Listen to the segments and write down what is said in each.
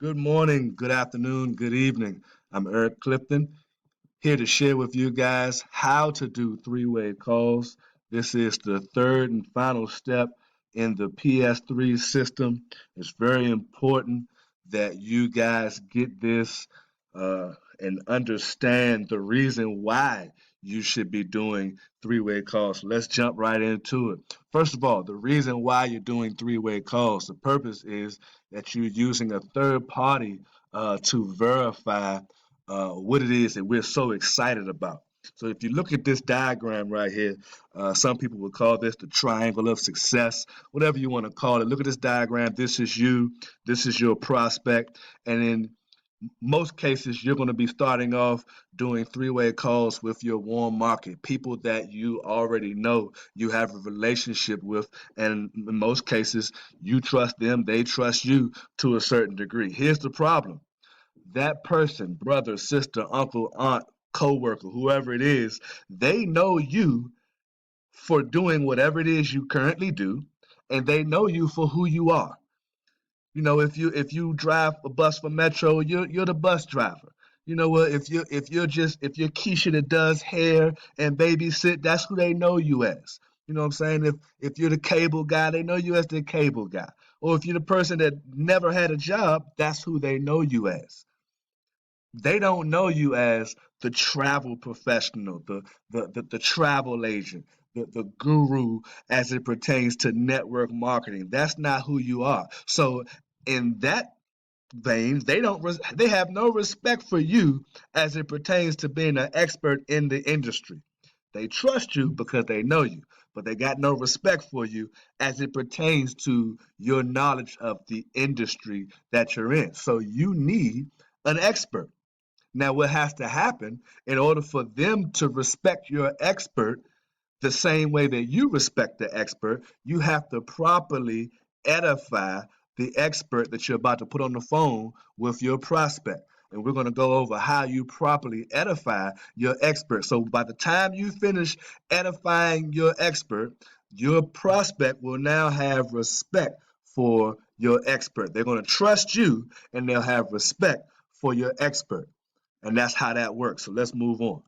Good morning, good afternoon, good evening. I'm Eric Clifton, here to share with you guys how to do three-way calls. This is the third and final step in the PS3 system. It's very important that you guys get this and understand the reason why you should be doing three-way calls. So let's jump right into it. First of all, the reason why you're doing three-way calls, the purpose is that you're using a third party to verify what it is that we're so excited about. So if you look at this diagram right here, some people would call this the triangle of success, whatever you want to call it. Look at this diagram. This is you. This is your prospect. And in most cases, you're going to be starting off doing three-way calls with your warm market, people that you already know you have a relationship with. And in most cases, you trust them, they trust you to a certain degree. Here's the problem. That person, brother, sister, uncle, aunt, coworker, whoever it is, they know you for doing whatever it is you currently do, and they know you for who you are. You know, if you drive a bus for Metro, you're the bus driver. You know what? If you're Keisha that does hair and babysit, that's who they know you as. You know what I'm saying? If you're the cable guy, they know you as the cable guy. Or if you're the person that never had a job, that's who they know you as. They don't know you as the travel professional, the travel agent, the guru as it pertains to network marketing. That's not who you are. So in that vein, they have no respect for you as it pertains to being an expert in the industry. They trust you because they know you, but they got no respect for you as it pertains to your knowledge of the industry that you're in. So you need an expert. Now, what has to happen in order for them to respect your expert the same way that you respect the expert, you have to properly edify the expert that you're about to put on the phone with your prospect. And we're going to go over how you properly edify your expert. So by the time you finish edifying your expert, your prospect will now have respect for your expert. They're going to trust you and they'll have respect for your expert. And that's how that works. So let's move on.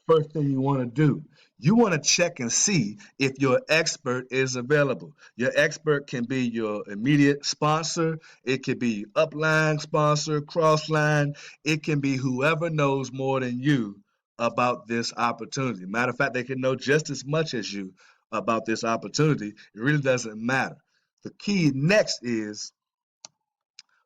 First thing you want to do, you want to check and see if your expert is available. Your expert can be your immediate sponsor, it can be upline sponsor, crossline, it can be whoever knows more than you about this opportunity. Matter of fact, they can know just as much as you about this opportunity. It really doesn't matter. The key next is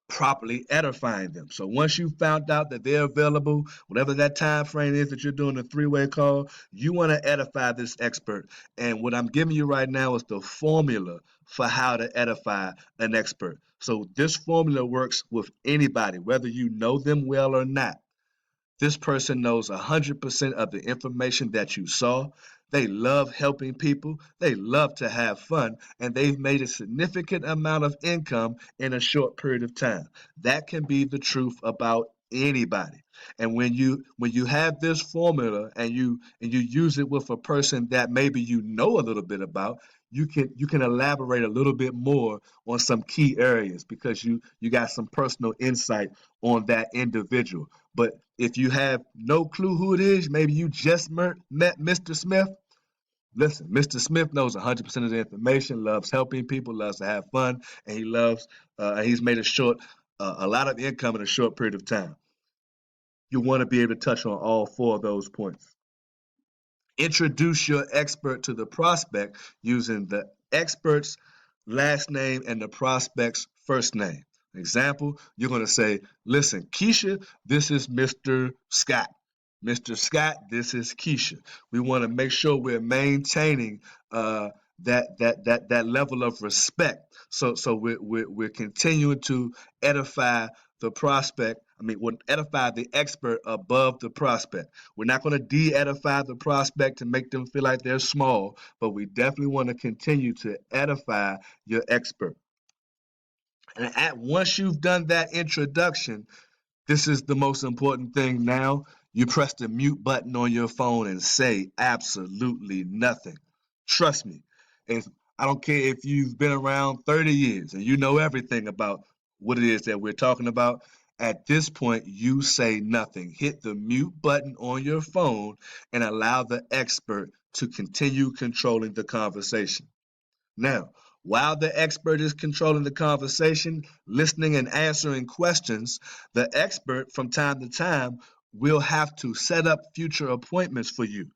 properly edifying them. So once you found out that they're available, whatever that time frame is that you're doing a three-way call, you want to edify this expert. And what I'm giving you right now is the formula for how to edify an expert. So this formula works with anybody, whether you know them well or not. This person knows 100% of the information that you saw. They love helping people. They love to have fun, and they've made a significant amount of income in a short period of time. That can be the truth about anybody. And when you have this formula and you use it with a person that maybe you know a little bit about, you can elaborate a little bit more on some key areas because you got some personal insight on that individual. But if you have no clue who it is, maybe you just met Mr. Smith. Listen, Mr. Smith knows 100% of the information, loves helping people, loves to have fun, and he's made a lot of income in a short period of time. You want to be able to touch on all four of those points. Introduce your expert to the prospect using the expert's last name and the prospect's first name. Example, you're going to say, listen, Keisha, this is Mr. Scott. Mr. Scott, this is Keisha. We want to make sure we're maintaining that level of respect. So we're continuing to edify the prospect. I mean, we'll edify the expert above the prospect. We're not going to de-edify the prospect to make them feel like they're small, but we definitely want to continue to edify your expert. And once you've done that introduction, this is the most important thing now. You press the mute button on your phone and say absolutely nothing. Trust me. If I don't care if you've been around 30 years and you know everything about what it is that we're talking about. At this point, you say nothing. Hit the mute button on your phone and allow the expert to continue controlling the conversation. Now, while the expert is controlling the conversation, listening and answering questions, the expert from time to time will have to set up future appointments for you.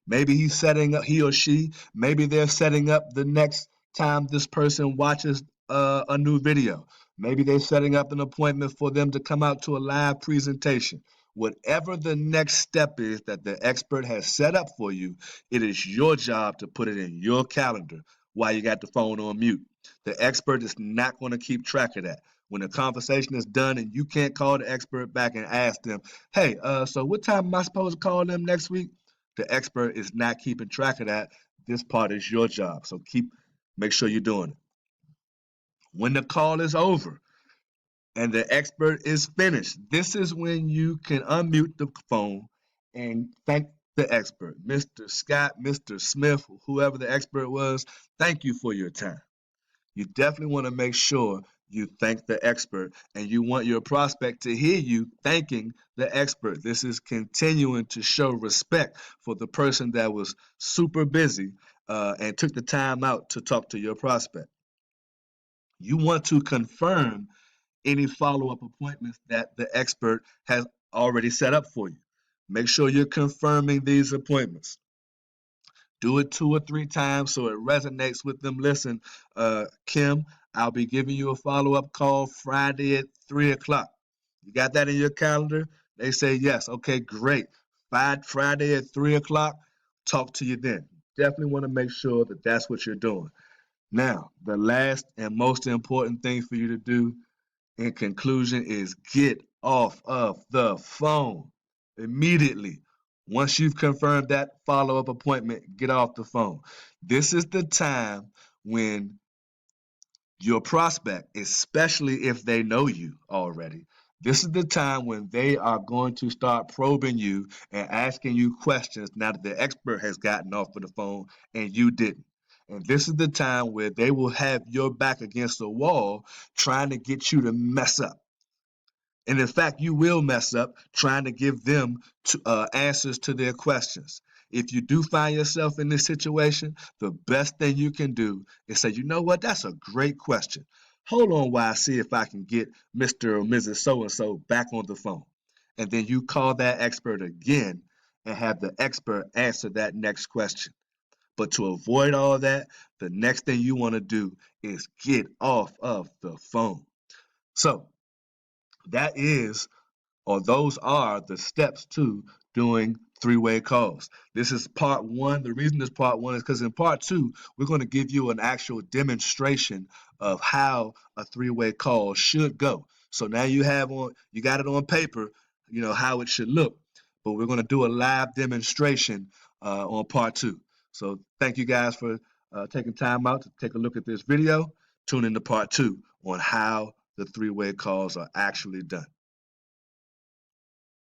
Maybe he's setting up, he or she, maybe they're setting up the next time this person watches a new video. Maybe they're setting up an appointment for them to come out to a live presentation. Whatever the next step is that the expert has set up for you, it is your job to put it in your calendar while you got the phone on mute. The expert is not going to keep track of that. When the conversation is done and you can't call the expert back and ask them, hey, so what time am I supposed to call them next week? The expert is not keeping track of that. This part is your job. So make sure you're doing it. When the call is over and the expert is finished, this is when you can unmute the phone and thank the expert. Mr. Scott, Mr. Smith, whoever the expert was, thank you for your time. You definitely want to make sure you thank the expert, and you want your prospect to hear you thanking the expert. This is continuing to show respect for the person that was super busy and took the time out to talk to your prospect. You want to confirm any follow-up appointments that the expert has already set up for you. Make sure you're confirming these appointments. Do it 2 or 3 times so it resonates with them. Listen, Kim, I'll be giving you a follow-up call Friday at 3 o'clock. You got that in your calendar? They say yes. Okay, great. Friday at 3 o'clock, talk to you then. Definitely want to make sure that that's what you're doing. Now, the last and most important thing for you to do in conclusion is get off of the phone immediately. Once you've confirmed that follow-up appointment, get off the phone. This is the time when your prospect, especially if they know you already, this is the time when they are going to start probing you and asking you questions now that the expert has gotten off of the phone and you didn't. And this is the time where they will have your back against the wall trying to get you to mess up. And in fact, you will mess up trying to give them answers to their questions. If you do find yourself in this situation, the best thing you can do is say, you know what, that's a great question. Hold on while I see if I can get Mr. or Mrs. So-and-so back on the phone. And then you call that expert again and have the expert answer that next question. But to avoid all that, the next thing you want to do is get off of the phone. So that is or those are the steps to doing three-way calls. This is part one. The reason this part one is because in part two, we're going to give you an actual demonstration of how a three-way call should go. So now you got it on paper, you know, how it should look, but we're going to do a live demonstration on part two. So thank you guys for taking time out to take a look at this video. Tune into part two on how the three-way calls are actually done.